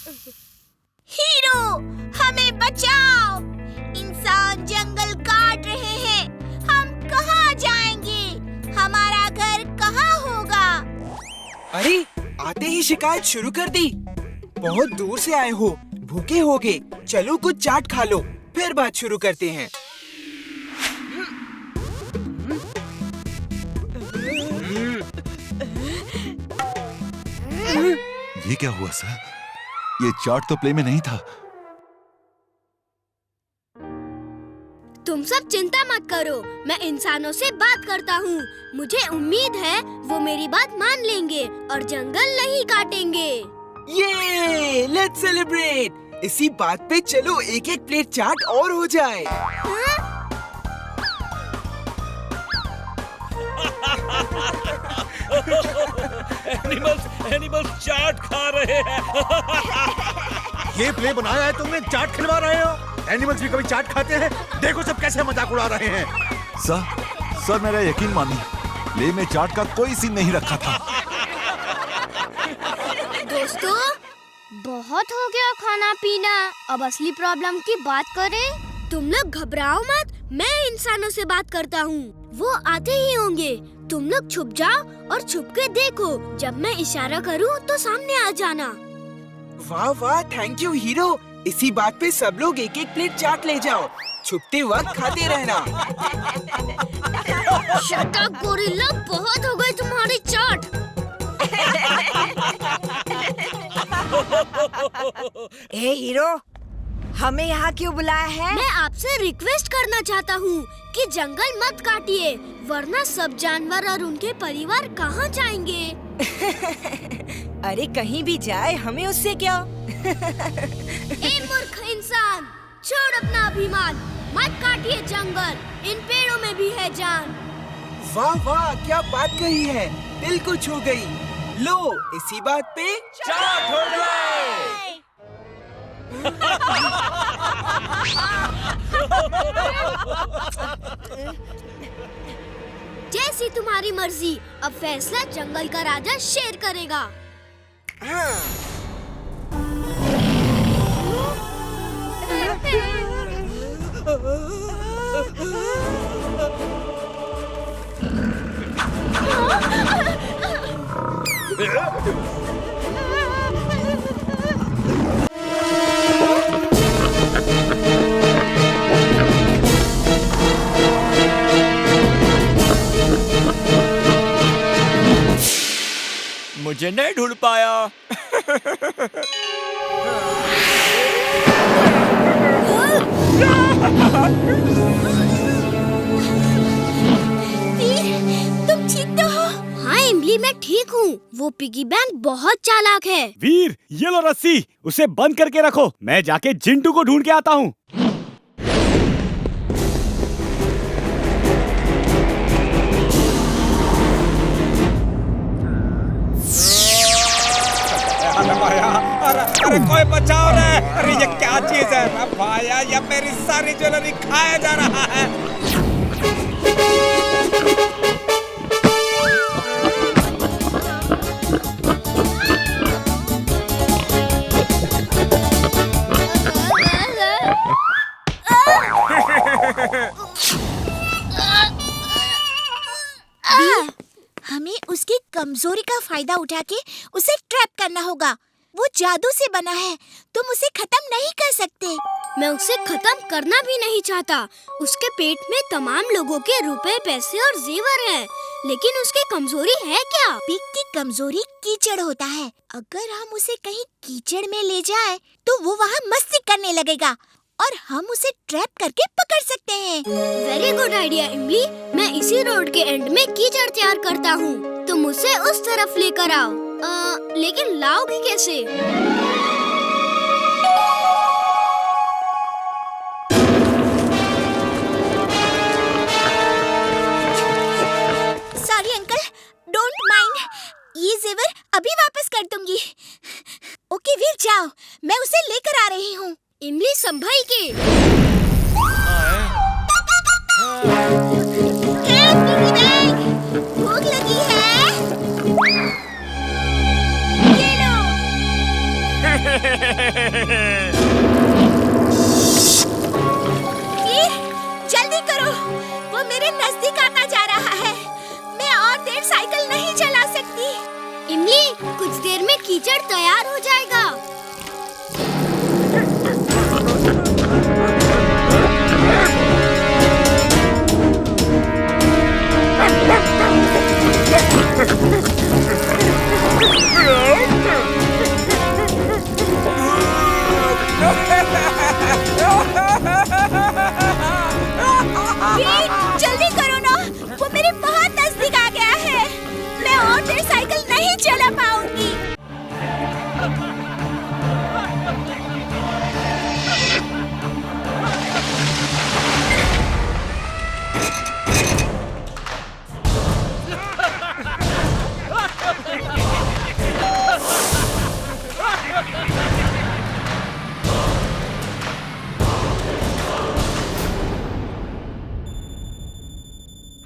Hero, हमें बचाओ! इंसान जंगल काट रहे हैं। हम कहाँ जाएंगे? हमारा घर कहाँ होगा? अरे, आते ही शिकायत शुरू कर दी। बहुत दूर से आए हो, भूखे होगे। चलो कुछ चाट खा लो, फिर बात शुरू करते हैं। ये क्या हुआ सर? ये चाट तो प्ले में नहीं था। तुम सब चिंता मत करो, मैं इंसानों से बात करता हूँ। मुझे उम्मीद है वो मेरी बात मान लेंगे और जंगल नहीं काटेंगे। ये लेट्स सेलिब्रेट। इसी बात पे चलो एक एक प्लेट चाट और हो जाए। एनिमल्स चाट खा रहे हैं। ये प्ले बनाया है तुमने, चाट खिलवा रहे हो? एनिमल्स भी कभी चाट खाते हैं? देखो सब कैसे मजाक उड़ा रहे हैं। सर मेरा यकीन मानिए, प्ले में चाट का कोई सीन नहीं रखा था। दोस्तों, बहुत हो गया खाना पीना, अब असली प्रॉब्लम की बात करें। तुम लोग घबराओ मत, मैं इंसानों से बात करता हूँ। वो आते ही होंगे। तुम लोग छुप जाओ और छुप के देखो। जब मैं इशारा करूँ तो सामने आ जाना। वाह वाह, थैंक यू हीरो। इसी बात पे सब लोग एक एक प्लेट चाट ले जाओ। छुपते वक्त खाते रहना। शट अप गोरिल्ला, बहुत हो गई तुम्हारी चाट। ए हीरो, हमें यहाँ क्यों बुलाया है? मैं आपसे रिक्वेस्ट करना चाहता हूँ कि जंगल मत काटिए, वरना सब जानवर और उनके परिवार कहाँ जाएंगे? अरे कहीं भी जाए, हमें उससे क्या? ए मूर्ख इंसान, छोड़ अपना अभिमान, मत काटिए जंगल, इन पेड़ों में भी है जान। वाह वाह, क्या बात कही है, दिल को छू गई। लो, इसी बात पे चाट हो जाए। जैसी तुम्हारी मर्जी, अब फैसला जंगल का राजा शेर करेगा। मुझे नहीं ढूंढ पाया। तुम ठीक तो हो? हाँ इमली, मैं ठीक हूँ। वो पिगी बैंक बहुत चालाक है। वीर, ये लो रस्सी, उसे बंद करके रखो। मैं जाके जिंटू को ढूंढ के आता हूँ। अरे कोई बचाओ रे! अरे ये क्या चीज है? अब भाया, ये मेरी सारी ज्वेलरी खाया जा रहा है। हमें उसकी कमजोरी का फायदा उठा के उसे ट्रैप करना होगा। वो जादू से बना है, तुम उसे खत्म नहीं कर सकते। मैं उसे खत्म करना भी नहीं चाहता। उसके पेट में तमाम लोगों के रुपए, पैसे और जेवर हैं। लेकिन उसकी कमजोरी है क्या? पिग की कमजोरी कीचड़ होता है। अगर हम उसे कहीं कीचड़ में ले जाए तो वो वहाँ मस्ती करने लगेगा और हम उसे ट्रैप करके पकड़ सकते हैं। वेरी गुड आइडिया इमली। मैं इसी रोड के एंड में कीचड़ तैयार करता हूँ। तुम उसे उस तरफ लेकर आओ। लेकिन लाओगी कैसे? Sorry uncle, don't mind. ये जेवर अभी वापस कर दूंगी। ओके वीर, जाओ, मैं उसे लेकर आ रही हूँ। इमली संभल के। भूख लगी है? ये लो। वीर, जल्दी करो, वो मेरे नजदीक आता जा रहा है। मैं और देर साइकिल नहीं चला सकती। इमली, कुछ देर में कीचड़ तैयार हो जाएगा। वीर, जल्दी करो ना, वो मेरे बहुत नजदीक आ गया है। मैं और देर साइकिल नहीं चला पाऊंगी।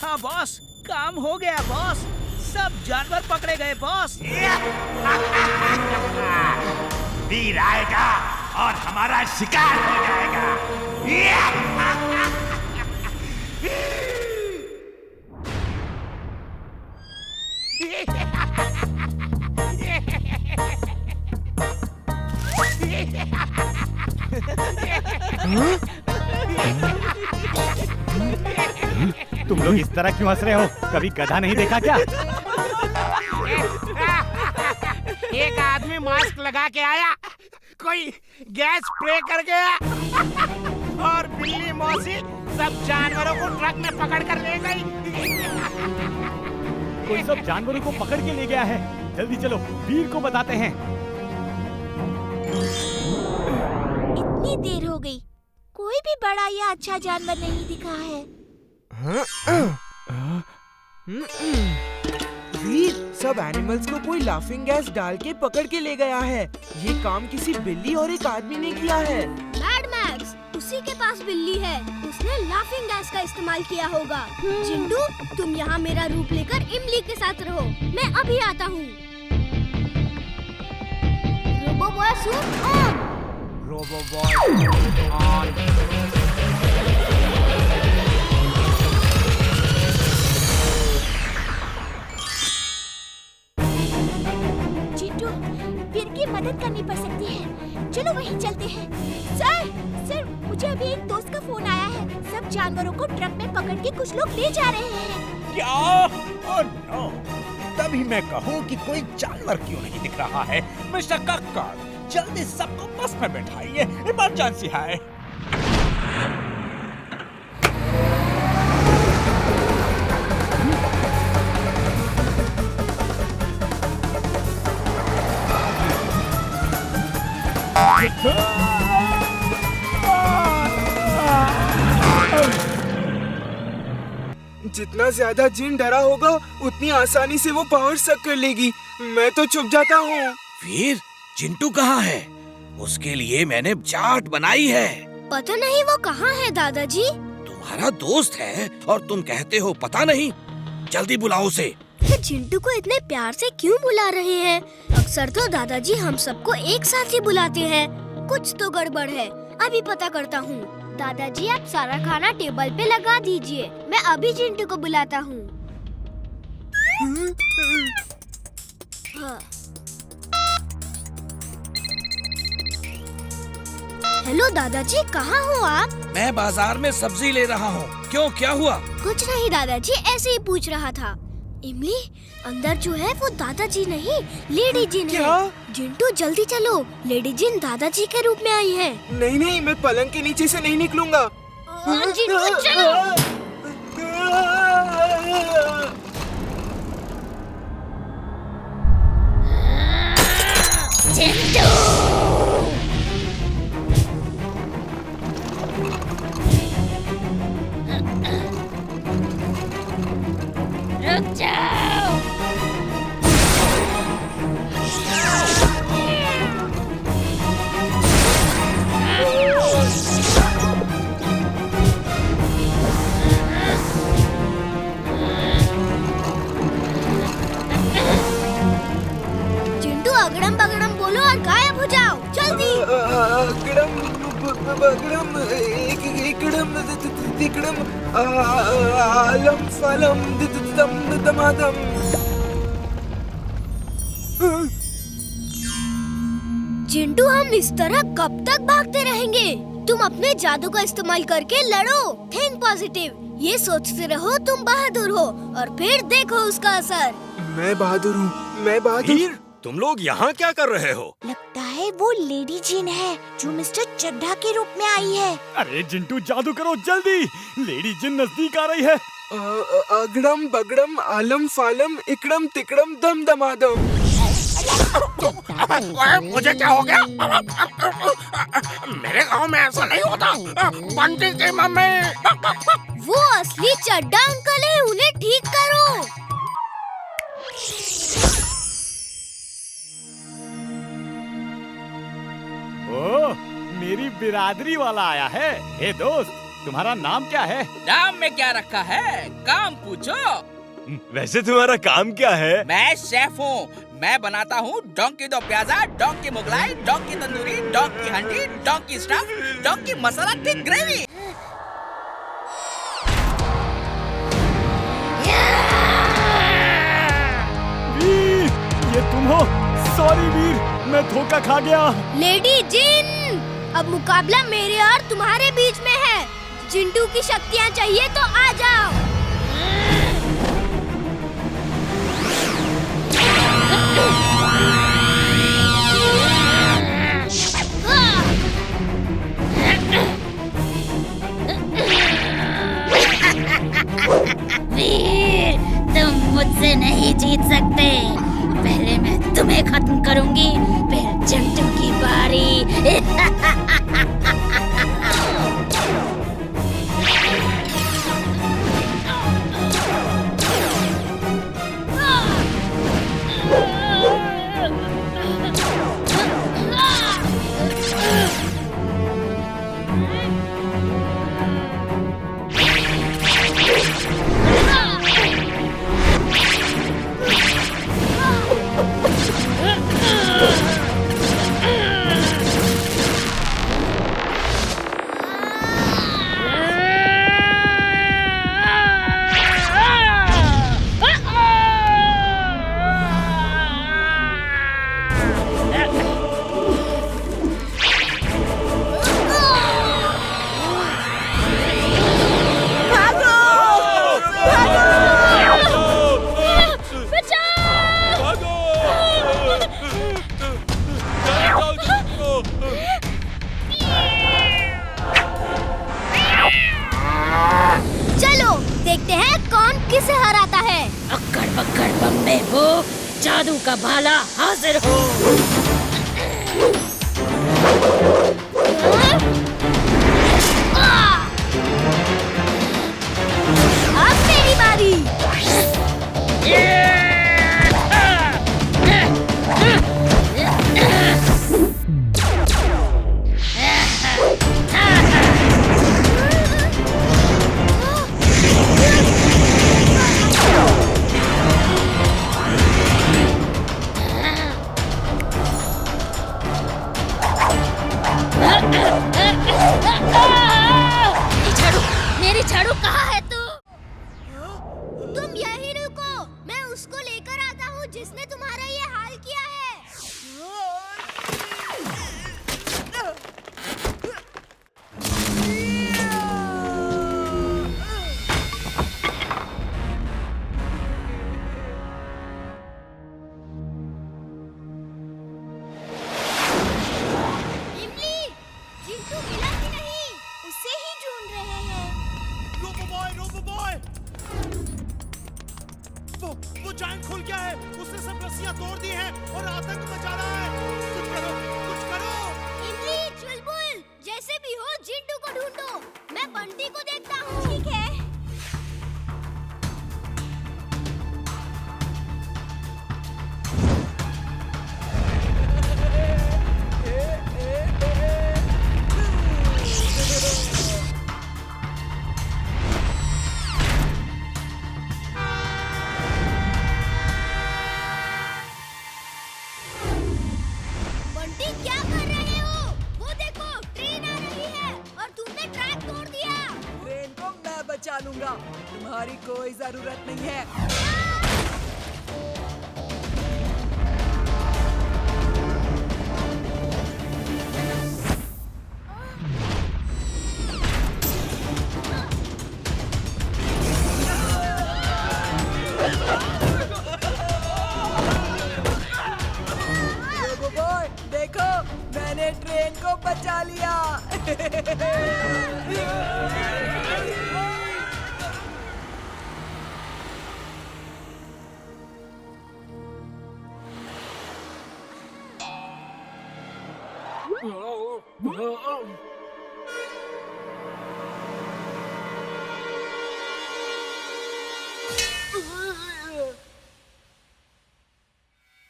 हाँ बॉस, काम हो गया बॉस। सब जानवर पकड़े गए बॉस। वीर आएगा और हमारा शिकार हो जाएगा। तुम लोग इस तरह क्यों हंस रहे हो? कभी गधा नहीं देखा क्या? एक आदमी मास्क लगा के आया, कोई गैस स्प्रे कर गया और बिल्ली मौसी सब जानवरों को ट्रक में पकड़ कर ले गई। कोई सब जानवरों को पकड़ के ले गया है। जल्दी चलो, वीर को बताते हैं। इतनी देर हो गई, कोई भी बड़ा या अच्छा जानवर नहीं दिखा है। वीर, सब एनिमल्स को कोई लाफिंग गैस डाल के पकड़ के ले गया है। ये काम किसी बिल्ली और एक आदमी ने किया है। मैड मैक्स, उसी के पास बिल्ली है। उसने लाफिंग गैस का इस्तेमाल किया होगा। चिंटू, तुम यहाँ मेरा रूप लेकर इमली के साथ रहो। मैं अभी आता हूँ। Robo boy suit on. Robo boy on. Chintu, Veer की मदद करनी पड़ सकती है। चलो वहीं चलते हैं। सर, मुझे अभी एक दोस्त का फोन आया है। सब जानवरों को ट्रक में पकड़ के कुछ लोग ले जा रहे हैं। क्या? Oh no! तभी मैं कहूँ कि कोई जानवर क्यों नहीं दिख रहा है। मिस्टर कक्कड़, जल्दी सबको बस में बैठाइए, इमरजेंसी है। जितना ज्यादा जिन डरा होगा, उतनी आसानी से वो पावर सक कर लेगी। मैं तो छुप जाता हूँ। वीर, चिंटू कहाँ है? उसके लिए मैंने चाट बनाई है। पता नहीं वो कहाँ है दादाजी। तुम्हारा दोस्त है और तुम कहते हो पता नहीं। जल्दी बुलाओ उसे। ये चिंटू को इतने प्यार से क्यों बुला रहे हैं? अक्सर तो दादाजी हम सबको एक साथ ही बुलाते हैं। कुछ तो गड़बड़ है। अभी पता करता हूँ। दादाजी, आप सारा खाना टेबल पे लगा दीजिए। मैं अभी चिंटू को बुलाता हूँ। हाँ। हेलो दादाजी, कहाँ हो आप? मैं बाजार में सब्जी ले रहा हूँ। क्यों, क्या हुआ? कुछ नहीं दादाजी, ऐसे ही पूछ रहा था। इमली, अंदर जो है वो दादाजी नहीं, लेडी जिन है। क्या? जिंटू, जल्दी चलो, लेडी जिन दादाजी के रूप में आई है। नहीं, मैं पलंग के नीचे से नहीं निकलूंगा। जिंटू, चलो। रुक जाओ। चिंटू, अगड़म बगड़म बोलो और गायब हो जाओ। चल इकड़म बगड़म इकड़म तिकड़म आलम फलम दम दमादम। चिंटू, हम इस तरह कब तक भागते रहेंगे? तुम अपने जादू का इस्तेमाल करके लड़ो। Think positive. ये सोचते रहो तुम बहादुर हो और फिर देखो उसका असर। मैं बहादुर हूँ, मैं बहादुर। वीर, तुम लोग यहाँ क्या कर रहे हो? लगता है वो लेडी जिन है जो मिस्टर चड्ढा के रूप में आई है। अरे जिंटू, जादू करो जल्दी, लेडी जिन नजदीक आ रही है। अगड़म बगड़म आलम फालम इकड़म तिकड़म दम दमादम। मुझे क्या हो गया? मेरे गांव में ऐसा नहीं होता। बंटी की मम्मी। वो असली चड्ढा अंकल है, उन्हें ठीक करो। ओह, मेरी बिरादरी वाला आया है। हे दोस्त, तुम्हारा नाम क्या है? नाम में क्या रखा है, काम पूछो। वैसे तुम्हारा काम क्या है? मैं शेफ हूँ। मैं बनाता हूँ donkey do pyaza, donkey Mughlai, donkey tandoori, donkey handi, donkey stuff, donkey masala thick gravy. Veer, ये तुम हो? सॉरी वीर, मैं धोखा खा गया। लेडी जिन, अब मुकाबला मेरे और तुम्हारे बीच में है। चिंटू की शक्तियाँ चाहिए तो आ जाओ। वीर, तुम मुझसे नहीं जीत सकते। पहले मैं तुम्हें खत्म करूंगी, फिर चिंटू की बारी। देखते हैं कौन किसे हराता है। अक्कड़ बक्कड़ बम्बे हो, जादू का भाला हाजिर हो। अब मेरी बारी। मेरी झाड़ू कहाँ है तू? तुम यहीं रुको, मैं उसको लेकर आता हूँ जिसने तुम्हारा ये हाल किया है। इमली, चिंटू मिला कि नहीं? उसे ही ढूंढ रहे हैं। रोबोबॉय, वो जाइंट खुल गया है। उसने सब रस्सियां तोड़ दी हैं और आतंक मचा रहा है। कुछ करो, कुछ करो। इमली, चुलबुल, जैसे भी हो चिंटू को ढूंढो। मैं बंटी को देखता हूँ। ठीक है। बंटी, क्या कर रहे हो? वो वो देखो, ट्रेन आ रही है और तुमने ट्रैक तोड़ दिया। ट्रेन को मैं बचा लूंगा, तुम्हारी कोई जरूरत नहीं है। देखो, मैंने ट्रेन को बचा लिया।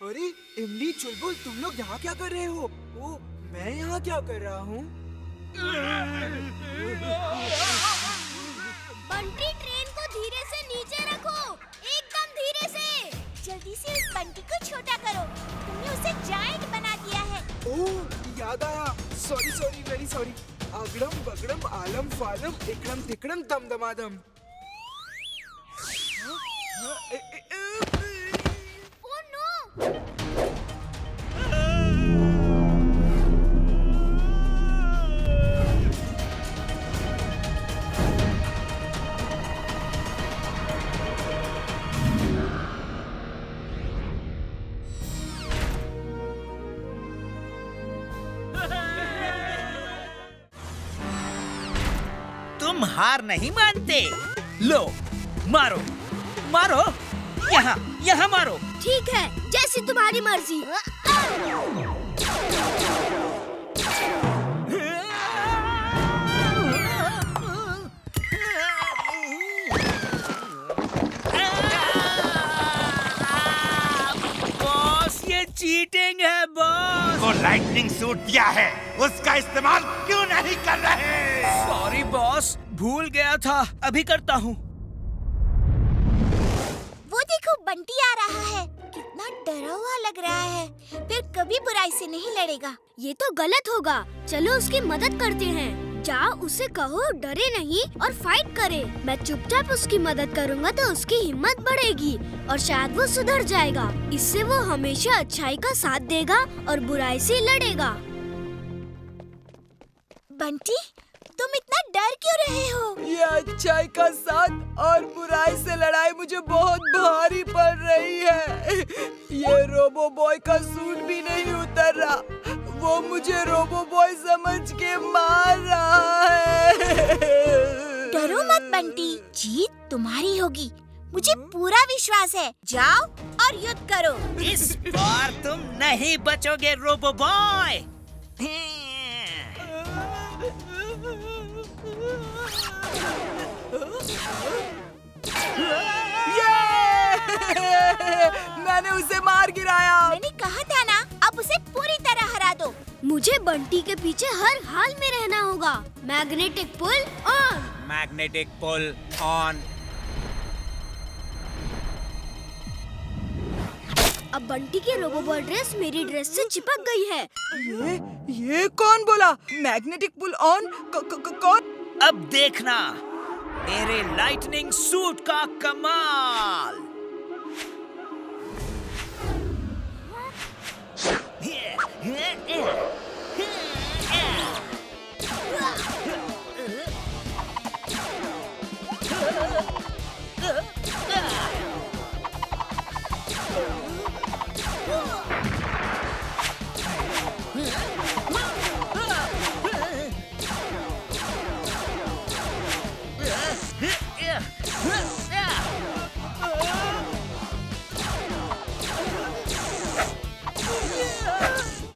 अरे इमली चुलबुल, तुम लोग यहाँ क्या कर रहे हो? ओ, मैं यहाँ क्या कर रहा हूँ? बंटी, ट्रेन को धीरे से नीचे रखो, एकदम धीरे से। जल्दी से इस बंटी को छोटा करो, तुमने उसे जायंट बना दिया है। ओह, याद आया। Sorry, very sorry. अगड़म बगड़म आलम फालम इकड़म तिकड़म दम दमादम। Oh no! तुम हार नहीं मानते? लो, मारो, मारो, यहाँ मारो। ठीक है, जैसी तुम्हारी मर्जी। बॉस, ये चीटिंग है बॉस। वो लाइटनिंग सूट दिया है, उसका इस्तेमाल क्यों नहीं कर रहे? सॉरी बॉस, भूल गया था, अभी करता हूँ। वो देखो, बंटी आ रहा है। कितना डरा हुआ लग रहा है, फिर कभी बुराई से नहीं लड़ेगा। ये तो गलत होगा। चलो उसकी मदद करते हैं। जाओ, उसे कहो डरे नहीं और फाइट करे। मैं चुपचाप उसकी मदद करूँगा तो उसकी हिम्मत बढ़ेगी और शायद वो सुधर जाएगा। इससे वो हमेशा अच्छाई का साथ देगा और बुराई से लड़ेगा। बंटी, तुम इतना डर क्यों रहे हो? ये अच्छाई का साथ और बुराई से लड़ाई मुझे बहुत भारी पड़ रही है। ये रोबो बॉय का सूट भी नहीं उतर रहा। वो मुझे रोबो बॉय समझ के मार रहा है। डरो मत बंटी, जीत तुम्हारी होगी। मुझे पूरा विश्वास है। जाओ और युद्ध करो। इस बार तुम नहीं बचोगे रोबो बॉय। मैंने उसे मार गिराया। मैंने कहा था ना, अब उसे पूरी तरह हरा दो। मुझे बंटी के पीछे हर हाल में रहना होगा। Magnetic pull on. Magnetic pull on. अब बंटी की रोबोबॉय ड्रेस मेरी ड्रेस से चिपक गई है। ये कौन बोला? Magnetic pull on? कौन? अब देखना मेरे लाइटनिंग सूट का कमाल।